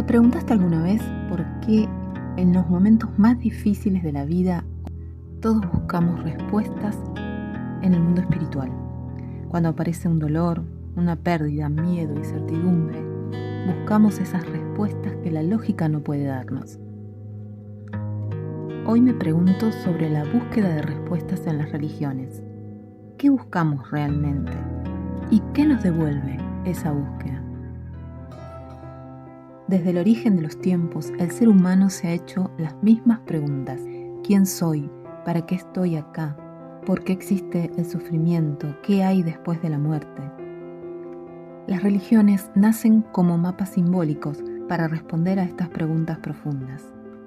preguntaste alguna vez por qué en los momentos más difíciles de la vida todos buscamos respuestas en el mundo espiritual? Cuando aparece un dolor, una pérdida, miedo, incertidumbre, buscamos esas respuestas que la lógica no puede darnos. Hoy me pregunto sobre la búsqueda de respuestas en las religiones. ¿Qué buscamos realmente? ¿Y qué nos devuelve esa búsqueda? Desde el origen de los tiempos, el ser humano se ha hecho las mismas preguntas. ¿Quién soy? ¿Para qué estoy acá? ¿Por qué existe el sufrimiento? ¿Qué hay después de la muerte? Las religiones nacen como mapas simbólicos para responder a estas preguntas profundas.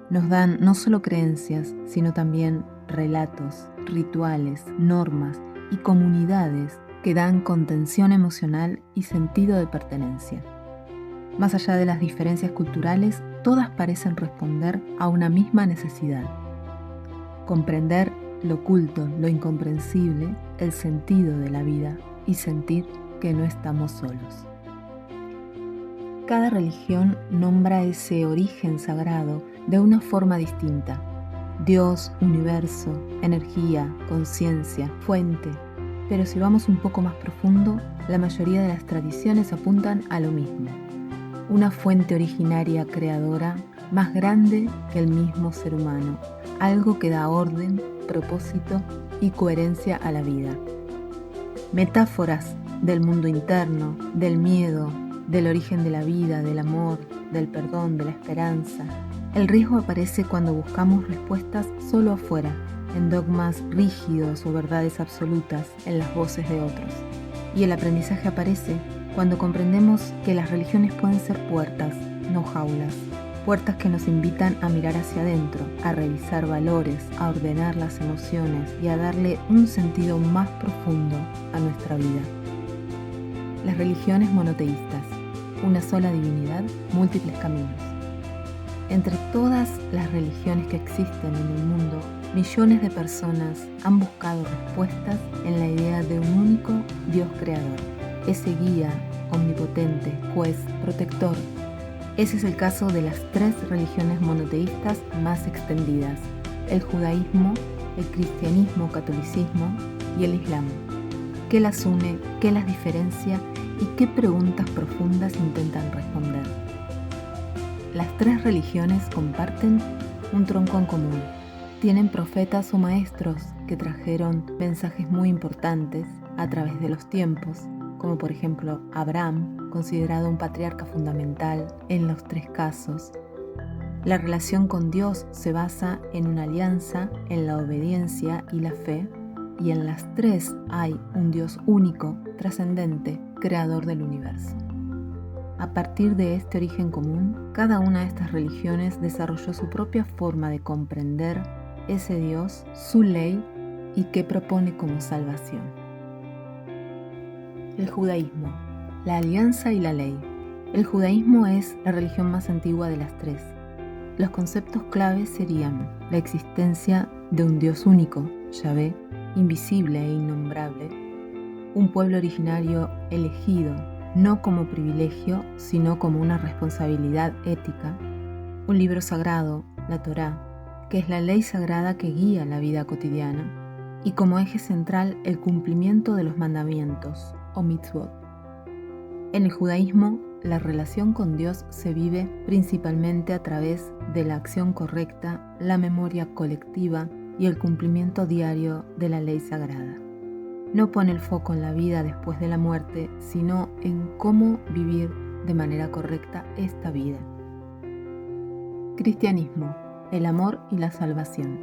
Nos dan no solo creencias, sino también relatos, rituales, normas y comunidades que dan contención emocional y sentido de pertenencia. Más allá de las diferencias culturales, todas parecen responder a una misma necesidad: comprender lo oculto, lo incomprensible, el sentido de la vida y sentir que no estamos solos. Cada religión nombra ese origen sagrado de una forma distinta: Dios, universo, energía, conciencia, fuente. Pero si vamos un poco más profundo, la mayoría de las tradiciones apuntan a lo mismo: una fuente originaria creadora más grande que el mismo ser humano, algo que da orden, propósito y coherencia a la vida. Metáforas del mundo interno, del miedo, del origen de la vida, del amor, del perdón, de la esperanza. El riesgo aparece cuando buscamos respuestas solo afuera, en dogmas rígidos o verdades absolutas, en las voces de otros. Y el aprendizaje aparece cuando comprendemos que las religiones pueden ser puertas, no jaulas. Puertas que nos invitan a mirar hacia adentro, a revisar valores, a ordenar las emociones y a darle un sentido más profundo a nuestra vida. Las religiones monoteístas: una sola divinidad, múltiples caminos. Entre todas las religiones que existen en el mundo, millones de personas han buscado respuestas en la idea de un único Dios creador, ese guía, omnipotente, juez, protector. Ese es el caso de las 3 religiones monoteístas más extendidas: el judaísmo, el cristianismo, catolicismo y el islam. ¿Qué las une? ¿Qué las diferencia? ¿Y qué preguntas profundas intentan responder? Las 3 religiones comparten un tronco en común. Tienen profetas o maestros que trajeron mensajes muy importantes a través de los tiempos, como por ejemplo Abraham, considerado un patriarca fundamental en los 3 casos. La relación con Dios se basa en una alianza, en la obediencia y la fe, y en las 3 hay un Dios único, trascendente, creador del universo. A partir de este origen común, cada una de estas religiones desarrolló su propia forma de comprender ese Dios, su ley y qué propone como salvación. El judaísmo: la alianza y la ley. El judaísmo es la religión más antigua de las 3. Los conceptos claves serían la existencia de un Dios único, Yahvé, invisible e innombrable, un pueblo originario elegido, no como privilegio, sino como una responsabilidad ética, un libro sagrado, la Torá, que es la ley sagrada que guía la vida cotidiana, y como eje central el cumplimiento de los mandamientos, o mitzvot. En el judaísmo, la relación con Dios se vive principalmente a través de la acción correcta, la memoria colectiva y el cumplimiento diario de la ley sagrada. No pone el foco en la vida después de la muerte, sino en cómo vivir de manera correcta esta vida. Cristianismo: el amor y la salvación.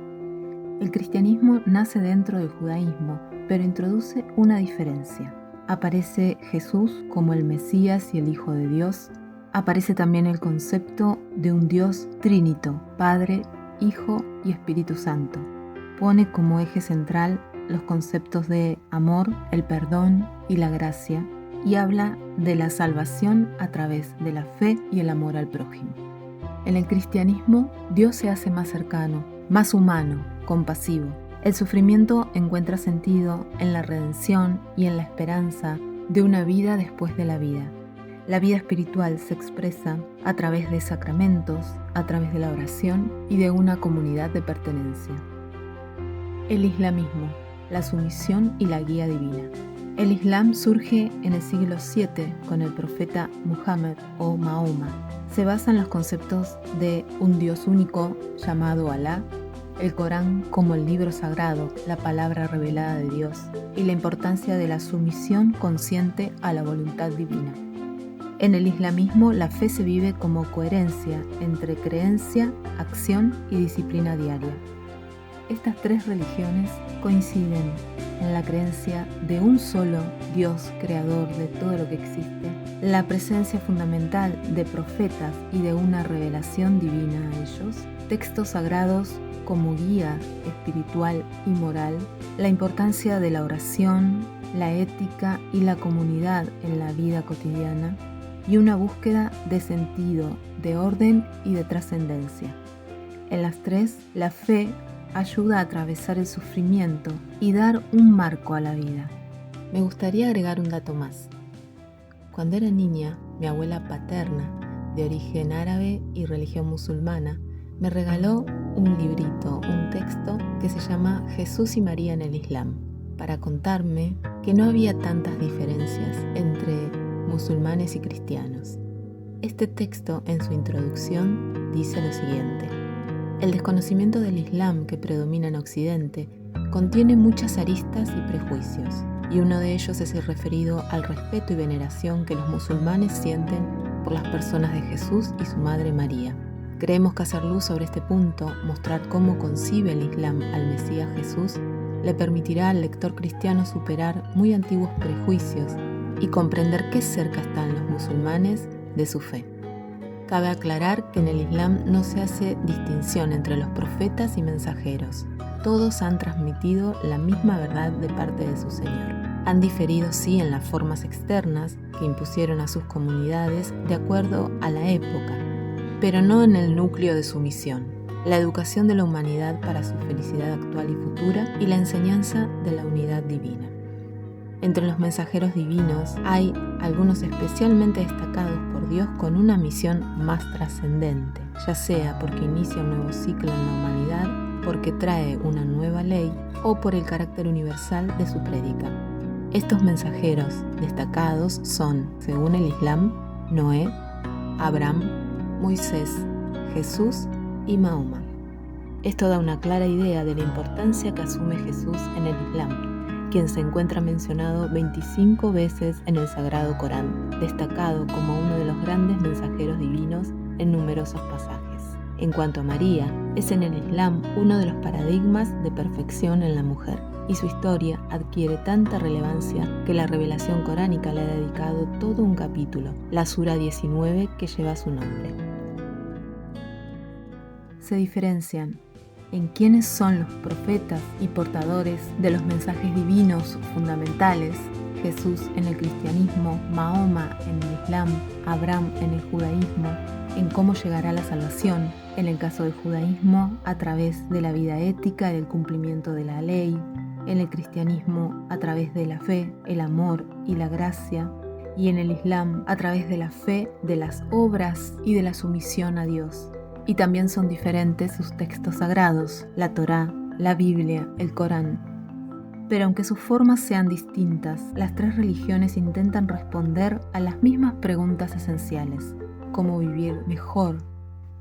El cristianismo nace dentro del judaísmo, pero introduce una diferencia. Aparece Jesús como el Mesías y el Hijo de Dios. Aparece también el concepto de un Dios trínito, Padre, Hijo y Espíritu Santo. Pone como eje central los conceptos de amor, el perdón y la gracia, y habla de la salvación a través de la fe y el amor al prójimo. En el cristianismo, Dios se hace más cercano, más humano, compasivo. El sufrimiento encuentra sentido en la redención y en la esperanza de una vida después de la vida. La vida espiritual se expresa a través de sacramentos, a través de la oración y de una comunidad de pertenencia. El islamismo, la sumisión y la guía divina. El Islam surge en el siglo VII con el profeta Muhammad o Mahoma. Se basa en los conceptos de un Dios único llamado Alá, el Corán como el libro sagrado, la palabra revelada de Dios, y la importancia de la sumisión consciente a la voluntad divina. En el islamismo, la fe se vive como coherencia entre creencia, acción y disciplina diaria. Estas tres religiones coinciden en la creencia de un solo Dios creador de todo lo que existe, la presencia fundamental de profetas y de una revelación divina a ellos, textos sagrados como guía espiritual y moral, la importancia de la oración, la ética y la comunidad en la vida cotidiana, y una búsqueda de sentido, de orden y de trascendencia. En las tres, la fe ayuda a atravesar el sufrimiento y dar un marco a la vida. Me gustaría agregar un dato más. Cuando era niña, mi abuela paterna, de origen árabe y religión musulmana, me regaló un librito, un texto que se llama Jesús y María en el Islam, para contarme que no había tantas diferencias entre musulmanes y cristianos. Este texto, en su introducción, dice lo siguiente: el desconocimiento del Islam que predomina en Occidente contiene muchas aristas y prejuicios, y uno de ellos es el referido al respeto y veneración que los musulmanes sienten por las personas de Jesús y su madre María. Creemos que hacer luz sobre este punto, mostrar cómo concibe el Islam al Mesías Jesús, le permitirá al lector cristiano superar muy antiguos prejuicios y comprender qué cerca están los musulmanes de su fe. Cabe aclarar que en el Islam no se hace distinción entre los profetas y mensajeros. Todos han transmitido la misma verdad de parte de su Señor. Han diferido sí en las formas externas que impusieron a sus comunidades de acuerdo a la época, pero no en el núcleo de su misión, la educación de la humanidad para su felicidad actual y futura y la enseñanza de la unidad divina. Entre los mensajeros divinos hay algunos especialmente destacados por Dios con una misión más trascendente, ya sea porque inicia un nuevo ciclo en la humanidad, porque trae una nueva ley o por el carácter universal de su prédica. Estos mensajeros destacados son, según el Islam, Noé, Abraham, Moisés, Jesús y Mahoma. Esto da una clara idea de la importancia que asume Jesús en el Islam, quien se encuentra mencionado 25 veces en el Sagrado Corán, destacado como uno de los grandes mensajeros divinos en numerosos pasajes. En cuanto a María, es en el Islam uno de los paradigmas de perfección en la mujer, y su historia adquiere tanta relevancia que la revelación coránica le ha dedicado todo un capítulo, la Sura 19, que lleva su nombre. Se diferencian en quiénes son los profetas y portadores de los mensajes divinos fundamentales: Jesús en el cristianismo, Mahoma en el Islam, Abraham en el judaísmo, en cómo llegará la salvación, en el caso del judaísmo, a través de la vida ética y del cumplimiento de la ley, en el cristianismo, a través de la fe, el amor y la gracia, y en el Islam, a través de la fe, de las obras y de la sumisión a Dios. Y también son diferentes sus textos sagrados, la Torá, la Biblia, el Corán. Pero aunque sus formas sean distintas, las tres religiones intentan responder a las mismas preguntas esenciales: cómo vivir mejor,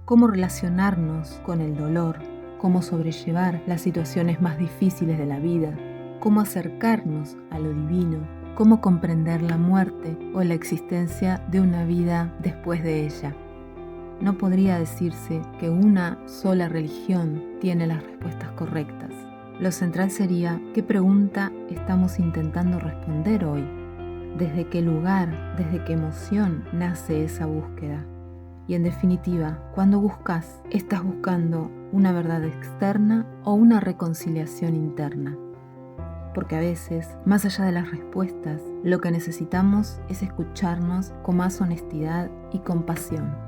cómo relacionarnos con el dolor, cómo sobrellevar las situaciones más difíciles de la vida, cómo acercarnos a lo divino, cómo comprender la muerte o la existencia de una vida después de ella. No podría decirse que una sola religión tiene las respuestas correctas. Lo central sería: ¿qué pregunta estamos intentando responder hoy? ¿Desde qué lugar, desde qué emoción nace esa búsqueda? Y en definitiva, cuando buscas, ¿estás buscando una verdad externa o una reconciliación interna? Porque a veces, más allá de las respuestas, lo que necesitamos es escucharnos con más honestidad y compasión.